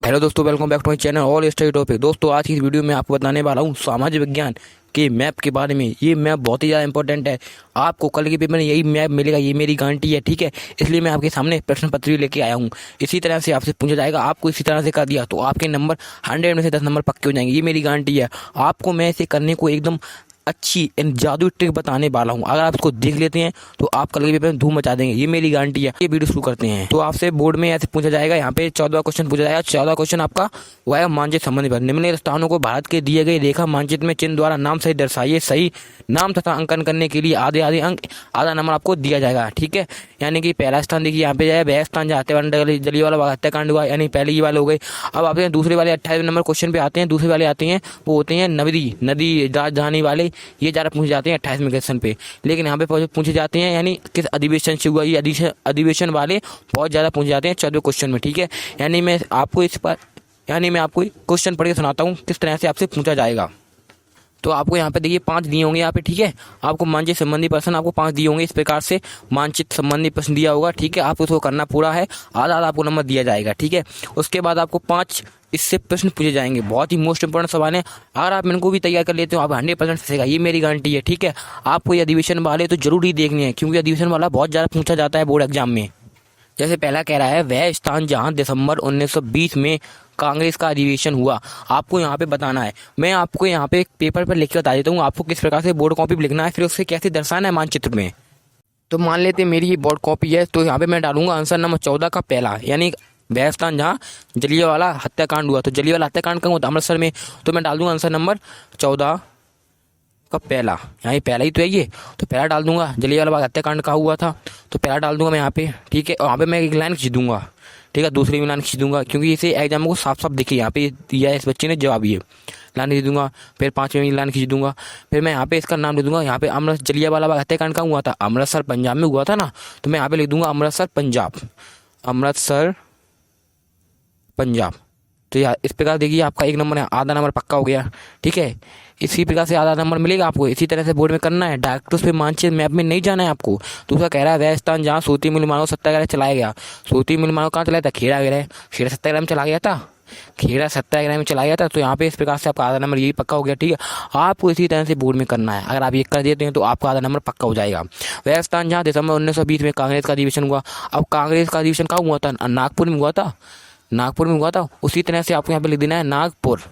Hello दोस्तों, welcome back to my channel all study topic. दोस्तों आज की इस वीडियो में आपको बताने वाला हूँ सामाजिक विज्ञान के मैप के बारे में। ये मैप बहुत ही ज़्यादा इंपॉर्टेंट है। आपको कल के पेपर में यही मैप मिलेगा, ये मेरी गारंटी है। ठीक है, इसलिए मैं आपके सामने प्रश्न पत्र भी लेके आया हूँ। इसी तरह से आपसे पूछा जाएगा, आपको इसी तरह से कर दिया तो आपके नंबर 100 में से 10 नंबर पक्के हो जाएंगे। ये मेरी गारंटी है। आपको मैं इसे करने को एकदम अच्छी जादुई ट्रिक बताने वाला हूँ। अगर आप इसको देख लेते हैं तो आप कल के पेपर में धूम मचा देंगे, ये मेरी गारंटी है। ये वीडियो शुरू करते हैं। तो आपसे बोर्ड में ऐसे पूछा जाएगा, यहाँ पे 14 क्वेश्चन पूछा जाएगा। 14 क्वेश्चन आपका वो है मानचित्र संबंधी पर। निम्नलिखित स्थानों को भारत के दिए गए रेखा मानचित्र में चिन्ह द्वारा नाम सही दर्शाइए। सही नाम तथा अंकन करने के लिए आधे आधे अंक, आधा नंबर आपको दिया जाएगा। ठीक है, यानी कि पहला स्थान देखिए यहाँ पे जाए, वह स्थान जहाँ जलियांवाला हत्याकांड हुआ, यानी पहले ये वाले हो गए। अब आते हैं दूसरे वाले 28 नंबर क्वेश्चन पे आते हैं। दूसरे वाले आते हैं, वो होते हैं नदी राजधानी वाले। ये ज़्यादा पूछे जाते हैं 28वें क्वेश्चन पे। लेकिन यहाँ पे पूछे जाते हैं यानी किस अधिवेशन से हुआ, ये अधिवेशन वाले बहुत ज़्यादा पूछे जाते हैं 14वें क्वेश्चन में। ठीक है, यानी मैं आपको क्वेश्चन पढ़ के सुनाता हूँ किस तरह से आपसे पूछा जाएगा। तो आपको यहाँ पे देखिए 5 दिए होंगे यहाँ पे। ठीक है, आपको मानचित्र संबंधी प्रश्न आपको 5 दिए होंगे। इस प्रकार से मानचित्र संबंधी प्रश्न दिया होगा। ठीक है, आपको उसको करना पूरा है, आधा आधा आपको नंबर दिया जाएगा। ठीक है, उसके बाद आपको 5 इससे प्रश्न पूछे जाएंगे। बहुत ही मोस्ट इंपोर्टेंट सवाल है। अगर आप इनको भी तैयार कर लेते हो आप 100% फंसेगा, ये मेरी गारंटी है। ठीक है, आपको ये अधिवेशन वाले तो जरूर ही देखने हैं, क्योंकि अधिवेशन वाला बहुत ज़्यादा पूछा जाता है बोर्ड एग्जाम में। जैसे पहला कह रहा है, वह स्थान जहां दिसंबर 1920 में कांग्रेस का अधिवेशन हुआ। आपको यहाँ पे बताना है। मैं आपको यहाँ पे एक पेपर पर लिख के बता देता हूँ आपको किस प्रकार से बोर्ड कॉपी पर लिखना है, फिर उससे कैसे दर्शाना है मानचित्र में। तो मान लेते हैं मेरी ये बोर्ड कॉपी है, तो यहाँ पे मैं डालूंगा आंसर नंबर 14 का पहला, यानी वह स्थान जहाँ जलियांवाला हत्याकांड हुआ। तो जलियांवाला हत्याकांड कहाँ हुआ? अमृतसर में। तो मैं डाल दूंगा आंसर नंबर 14 का पहला, यहाँ ये पहला ही तो है ये, तो पहला डाल दूंगा। जलियांवाला बाग हत्याकांड कहाँ हुआ था, तो पहला डाल दूंगा मैं यहाँ पे। ठीक है, और यहाँ पे मैं एक लाइन खींच दूंगा। ठीक है, दूसरी भी लाइन खींच दूंगा, क्योंकि इसे एग्जाम को साफ साफ दिखे यहाँ पे दिया है इस बच्चे ने जवाब, ये लाइन खींच दूंगा। फिर 5वीं लाइन खींच दूंगा। फिर मैं यहाँ पे इसका नाम लिख दूंगा। यहाँ पे जलियांवाला बाग हत्याकांड कहाँ हुआ था? अमृतसर पंजाब में हुआ था ना, तो मैं यहाँ पे लिख दूंगा अमृतसर पंजाब, अमृतसर पंजाब। तो यार इस प्रकार देखिए आपका एक नंबर है, आधा नंबर पक्का हो गया। ठीक है, इसी प्रकार से आधा नंबर मिलेगा आपको। इसी तरह से बोर्ड में करना है, डायरेक्ट उस पे मानचित्र मैप में नहीं जाना है आपको। दूसरा कह रहा है, वह स्थान जहाँ सूती मिल मानव सत्याग्रह चलाया गया। सूती मिल मानव कहाँ चलाया था? खेड़ा गया, खेड़ा सत्याग्रह में चला गया था, खेड़ा सत्याग्रह में चला गया था। तो यहाँ पे इस प्रकार से आपका आधा नंबर यही पक्का हो गया। ठीक है, आपको इसी तरह से बोर्ड में करना है। अगर आप ये कर देते हैं तो आपका आधा नंबर पक्का हो जाएगा। वह स्थान जहाँ दिसंबर 1920 में कांग्रेस का अधिवेशन हुआ। अब कांग्रेस का अधिवेशन कहाँ हुआ था? नागपुर में हुआ था, नागपुर में हुआ था। उसी तरह से आपको यहाँ पे लिख देना है नागपुर।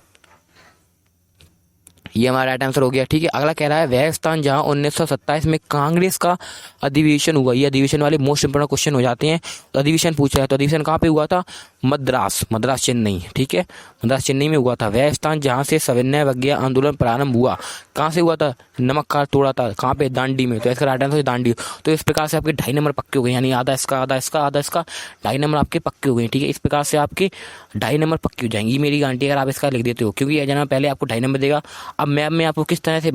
ये हमारा राइट आंसर हो गया। ठीक है, अगला कह रहा है, वह स्थान जहां 1927 में कांग्रेस का अधिवेशन हुआ। ये अधिवेशन वाले मोस्ट इंपोर्टेंट क्वेश्चन हो जाते हैं। तो अधिवेशन पूछा है, तो अधिवेशन कहाँ पे हुआ था? मद्रास चेन्नई। ठीक है, मद्रास चेन्नई में हुआ था। वह स्थान जहाँ से सविनय अवज्ञा आंदोलन प्रारंभ हुआ। कहाँ से हुआ था? नमक का तोड़ा था। कहाँ पे? दांडी में। तो इसका राइट आंसर दांडी। तो इस प्रकार से आपके 2.5 नंबर पक्के हो गए, यानी आधा इसका, आधा इसका, आधा इसका, 2.5 नंबर आपके पक्के हो गए। ठीक है, इस प्रकार से आपके 2.5 नंबर पक्के हो जाएंगे। ये मेरी गारंटी अगर आप इसका लिख देते हो, क्योंकि यह जना पहले आपको 2.5 नंबर देगा। अब मैप में आपको किस तरह से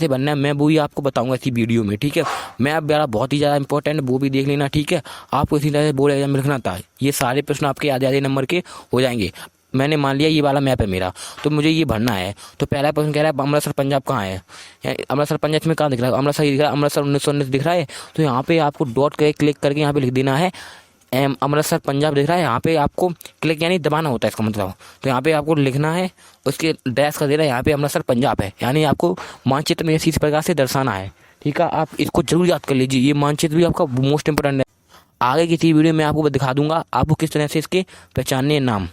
बनना है मैं वो ही आपको बताऊंगा इसी वीडियो में। ठीक है, मैप मेरा बहुत ही ज़्यादा इंपॉर्टेंट है, वो भी देख लेना। ठीक है, आपको इसी तरह से बोर्ड एग्जाम में लिखना था। ये सारे प्रश्न आपके आधे आधे नंबर के हो जाएंगे। मैंने मान लिया ये वाला मैप है मेरा, तो मुझे ये भरना है। तो पहला प्रश्न कह रहा है, अमृतसर पंजाब कहाँ है? अमृतसर पंजाब में कहाँ दिख रहा है? अमृतसर दिख रहा है, अमृतसर 1919 दिख रहा है। तो यहाँ पे आपको डॉट करके क्लिक करके यहाँ पे लिख देना है अमृतसर पंजाब दिख रहा है। यहाँ पे आपको क्लिक यानी दबाना होता है इसका मतलब। तो यहाँ पे आपको लिखना है, उसके डैश का दे रहा है, यहाँ पे अमृतसर पंजाब है, यानी आपको मानचित्र में इसी प्रकार से दर्शाना है। ठीक है, आप इसको जरूर याद कर लीजिए, ये मानचित्र भी आपका मोस्ट इंपोर्टेंट है। आगे किसी वीडियो में आपको दिखा दूंगा आपको किस तरह से इसके पहचानने नाम।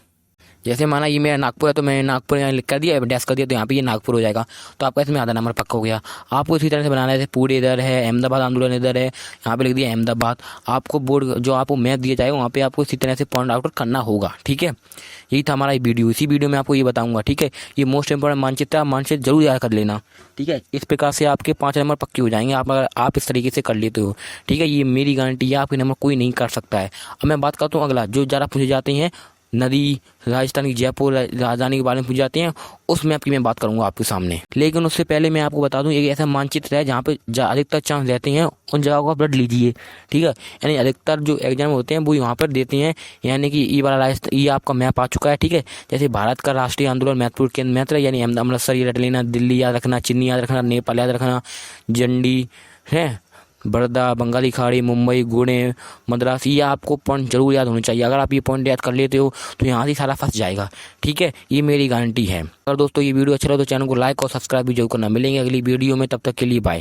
जैसे माना ये मेरा नागपुर है, तो मैंने नागपुर यहाँ लिख कर दिया, डैश कर दिया, तो यहाँ पे ये नागपुर हो जाएगा। तो आपका इसमें आधा नंबर पक्का हो गया। आपको इसी तरह से बनाना है, पूरे इधर है, अहमदाबाद आंदोलन इधर है, यहाँ पे लिख दिया अहमदाबाद। आपको बोर्ड जो आपको मैप दिया जाएगा वहाँ पे आपको इसी तरह से पॉइंट आउट करना होगा। ठीक है, यही था हमारा वीडियो। इसी वीडियो में आपको ये बताऊंगा। ठीक है, ये मोस्ट इंपोर्टेंट मानचित्र, मानचित्र जरूर याद कर लेना। ठीक है, इस प्रकार से आपके 5 नंबर पक्के हो जाएंगे आप अगर आप इस तरीके से कर लेते हो। ठीक है, ये मेरी गारंटी है, आपके नंबर कोई नहीं कर सकता है। अब मैं बात करता हूँ अगला, जो ज़्यादा पूछे जाते हैं नदी राजस्थान की जयपुर राजधानी के बारे में पूछ जाते हैं, उस मैप की मैं बात करूंगा आपके सामने। लेकिन उससे पहले मैं आपको बता दूं, एक ऐसा मानचित्र है जहाँ पे अधिकतर चांस रहते हैं, उन जगहों को आप रट लीजिए। ठीक है, यानी अधिकतर जो एग्जाम होते हैं वो यहाँ पर देते हैं, यानी कि ये वाला राजस्थान, ये आपका मैप आ चुका है। ठीक है, जैसे भारत का राष्ट्रीय आंदोलन महत्वपूर्ण केंद्र मैत्र, यानी अमृतसर ये रट लेना, दिल्ली याद रखना, चीनी याद रखना, नेपाल याद रखना, जंडी है, बड़ौदा, बंगाली खाड़ी, मुंबई, गुणे, मद्रास, ये आपको पॉइंट जरूर याद होने चाहिए। अगर आप ये पॉइंट याद कर लेते हो तो यहाँ से सारा फंस जाएगा, ठीक है, ये मेरी गारंटी है। अगर दोस्तों ये वीडियो अच्छा लगा तो चैनल को लाइक और सब्सक्राइब भी जरूर करना। मिलेंगे अगली वीडियो में, तब तक के लिए बाय।